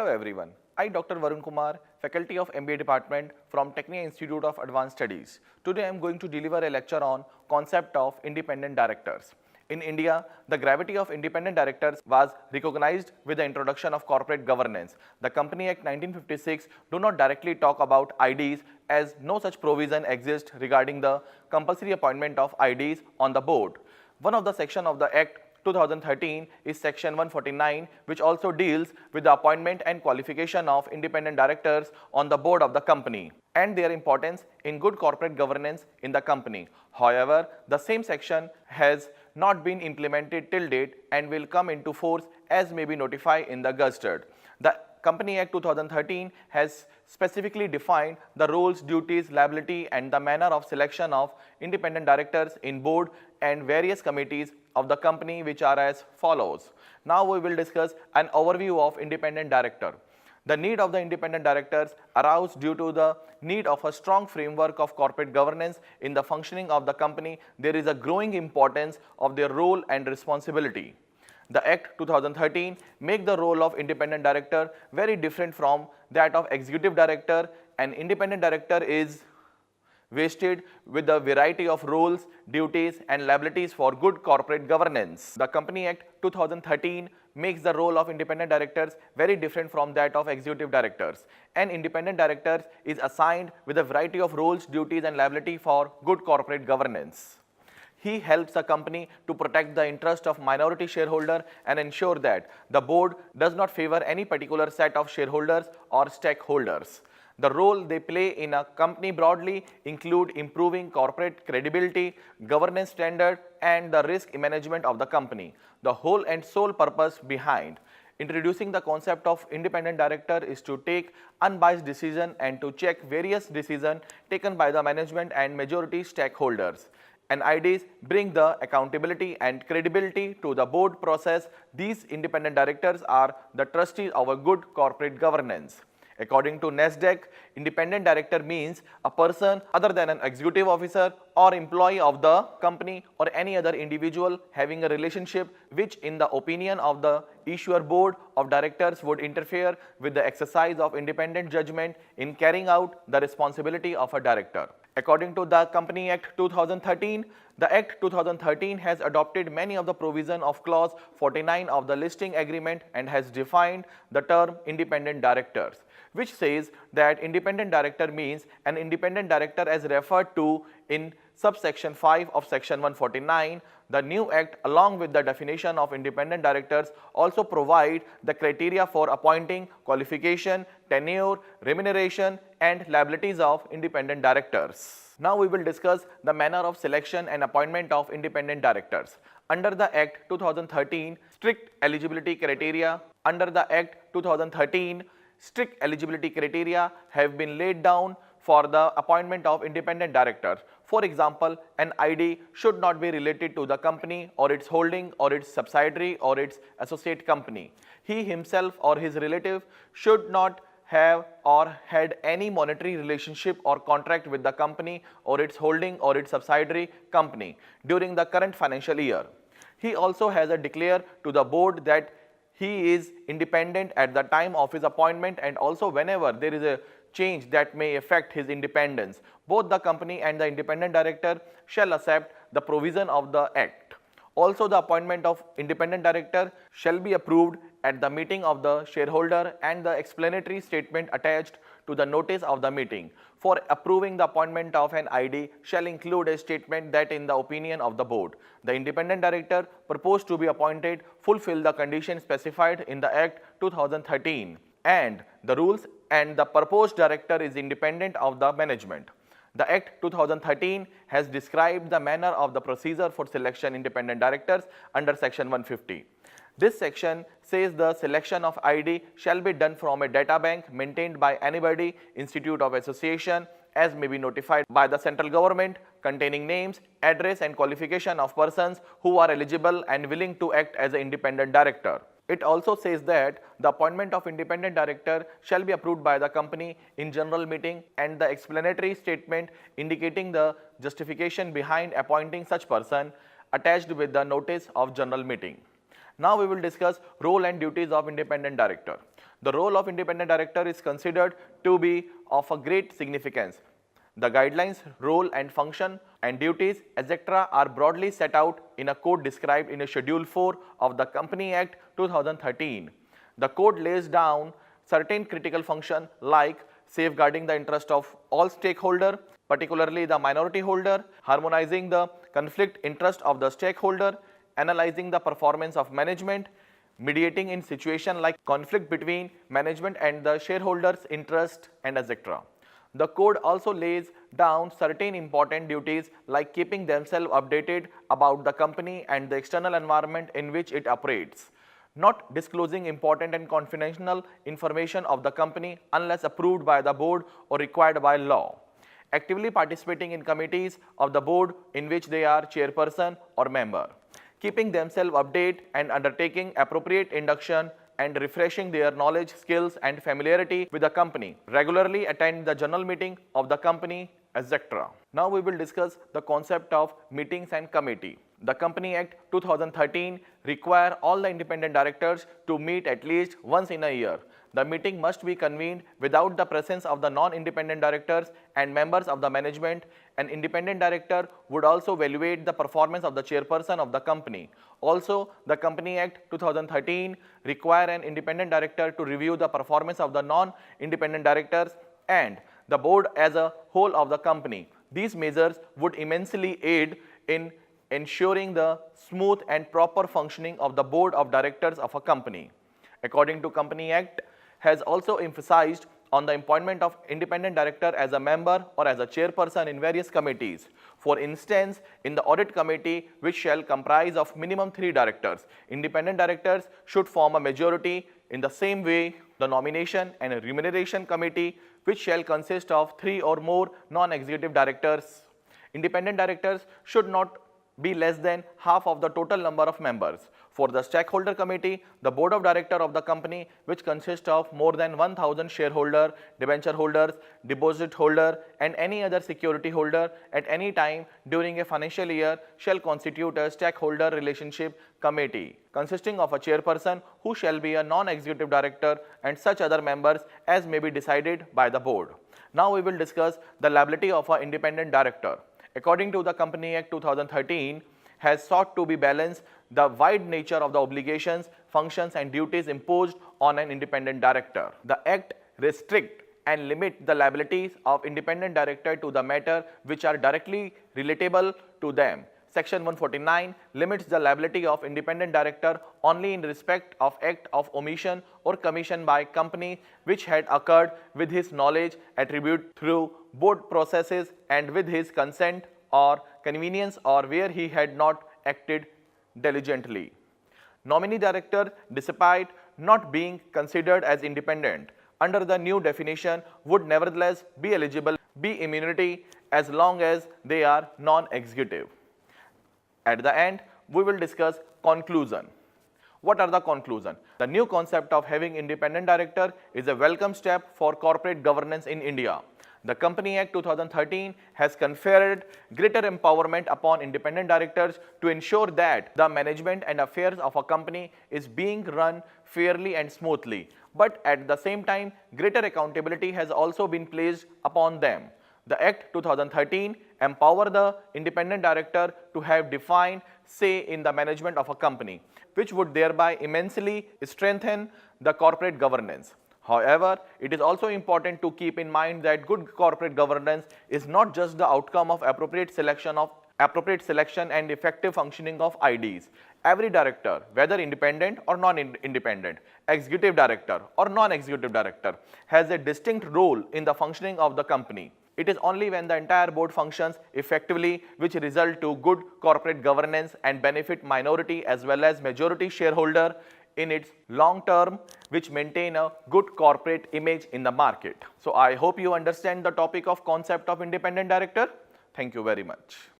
everyone. I, Dr. Varun Kumar, Faculty of MBA Department from Tecnia Institute of Advanced Studies. Today I am going to deliver a lecture on concept of independent directors. In India, the gravity of independent directors was recognized with the introduction of corporate governance. The Company Act 1956 do not directly talk about IDs as no such provision exists regarding the compulsory appointment of IDs on the board. One of the sections of the Act 2013 is section 149, which also deals with the appointment and qualification of independent directors on the board of the company and their importance in good corporate governance in the company. However, the same section has not been implemented till date and will come into force as may be notified in the Gazette. The Company Act 2013 has specifically defined the roles, duties, liability and the manner of selection of independent directors in board and various committees of the company, which are as follows. Now we will discuss an overview of independent director. The need of the independent directors arose due to the need of a strong framework of corporate governance in the functioning of the company. There is a growing importance of their role and responsibility. The Act 2013 make the role of independent director very different from that of executive director. An independent director is vested with a variety of roles, duties and liabilities for good corporate governance. The Company Act 2013 makes the role of independent directors very different from that of executive directors. An independent director is assigned with a variety of roles, duties and liability for good corporate governance. He helps a company to protect the interest of minority shareholder and ensure that the board does not favor any particular set of shareholders or stakeholders. The role they play in a company broadly include improving corporate credibility, governance standard and the risk management of the company. The whole and sole purpose behind introducing the concept of independent director is to take unbiased decision and to check various decisions taken by the management and majority stakeholders. And ideas bring the accountability and credibility to the board process. These independent directors are the trustees of a good corporate governance. According to NASDAQ, independent director means a person other than an executive officer or employee of the company or any other individual having a relationship which in the opinion of the issuer board of directors would interfere with the exercise of independent judgment in carrying out the responsibility of a director. According to the Company Act 2013, the Act 2013 has adopted many of the provisions of Clause 49 of the listing agreement and has defined the term independent directors, which says that independent director means an independent director as referred to in subsection 5 of section 149. The new act, along with the definition of independent directors, also provide the criteria for appointing, qualification, tenure, remuneration and liabilities of independent directors. Now we will discuss the manner of selection and appointment of independent directors. Under the Act 2013, strict eligibility criteria have been laid down for the appointment of independent directors. For example, an ID should not be related to the company or its holding or its subsidiary or its associate company. He himself or his relative should not have or had any monetary relationship or contract with the company or its holding or its subsidiary company during the current financial year. He also has to declare to the board that he is independent at the time of his appointment and also whenever there is a change that may affect his independence. Both the company and the independent director shall accept the provision of the Act. Also, the appointment of independent director shall be approved at the meeting of the shareholder and the explanatory statement attached to the notice of the meeting for approving the appointment of an ID shall include a statement that in the opinion of the board, the independent director proposed to be appointed fulfill the conditions specified in the Act 2013 and the rules and the proposed director is independent of the management. The Act 2013 has described the manner of the procedure for selection independent directors under section 150. This section says the selection of ID shall be done from a data bank maintained by anybody, institute of association, as may be notified by the central government, containing names, address and qualification of persons who are eligible and willing to act as an independent director. It also says that the appointment of independent director shall be approved by the company in general meeting and the explanatory statement indicating the justification behind appointing such person attached with the notice of general meeting. Now we will discuss role and duties of independent director. The role of independent director is considered to be of a great significance. The guidelines, role and function and duties, etc. are broadly set out in a code described in Schedule 4 of the Company Act 2013. The code lays down certain critical functions like safeguarding the interest of all stakeholders, particularly the minority holder, harmonizing the conflict interest of the stakeholder, analyzing the performance of management, mediating in situation like conflict between management and the shareholders' interest, and etc. The code also lays down certain important duties like keeping themselves updated about the company and the external environment in which it operates, not disclosing important and confidential information of the company unless approved by the board or required by law, actively participating in committees of the board in which they are chairperson or member, keeping themselves updated and undertaking appropriate induction and refreshing their knowledge, skills and familiarity with the company, regularly attend the general meeting of the company, etc. Now we will discuss the concept of meetings and committee. The Company Act 2013 require all the independent directors to meet at least once in a year. The meeting must be convened without the presence of the non-independent directors and members of the management. An independent director would also evaluate the performance of the chairperson of the company. Also, the Company Act 2013 require an independent director to review the performance of the non-independent directors and the board as a whole of the company. These measures would immensely aid in ensuring the smooth and proper functioning of the board of directors of a company. According to Company Act, has also emphasized on the appointment of independent director as a member or as a chairperson in various committees. For instance, in the audit committee, which shall comprise of minimum 3 directors, independent directors should form a majority. In the same way, the nomination and remuneration committee, which shall consist of 3 or more non-executive directors, independent directors should not be less than half of the total number of members. For the stakeholder committee, the board of directors of the company, which consists of more than 1,000 shareholders, debenture holders, deposit holder and any other security holder at any time during a financial year, shall constitute a stakeholder relationship committee consisting of a chairperson who shall be a non-executive director and such other members as may be decided by the board. Now we will discuss the liability of an independent director. According to the Company Act 2013, has sought to be balance the wide nature of the obligations, functions and duties imposed on an independent director. The Act restrict and limit the liabilities of independent director to the matter which are directly relatable to them. Section 149 limits the liability of independent director only in respect of act of omission or commission by company which had occurred with his knowledge, attribute through board processes and with his consent or convenience, or where he had not acted diligently. Nominee director, despite not being considered as independent under the new definition, would nevertheless be eligible be immunity as long as they are non-executive. At the end, we will discuss conclusion. What are the conclusion? The new concept of having independent director is a welcome step for corporate governance in India. The Company Act 2013 has conferred greater empowerment upon independent directors to ensure that the management and affairs of a company is being run fairly and smoothly. But at the same time, greater accountability has also been placed upon them. The Act 2013 empower the independent director to have defined say in the management of a company, which would thereby immensely strengthen the corporate governance. However, it is also important to keep in mind that good corporate governance is not just the outcome of appropriate selection and effective functioning of IDs. Every director, whether independent or non-independent, executive director or non-executive director, has a distinct role in the functioning of the company. It is only when the entire board functions effectively which result to good corporate governance and benefit minority as well as majority shareholder in its long term, which maintain a good corporate image in the market. So I hope you understand the topic of concept of independent director. Thank you very much.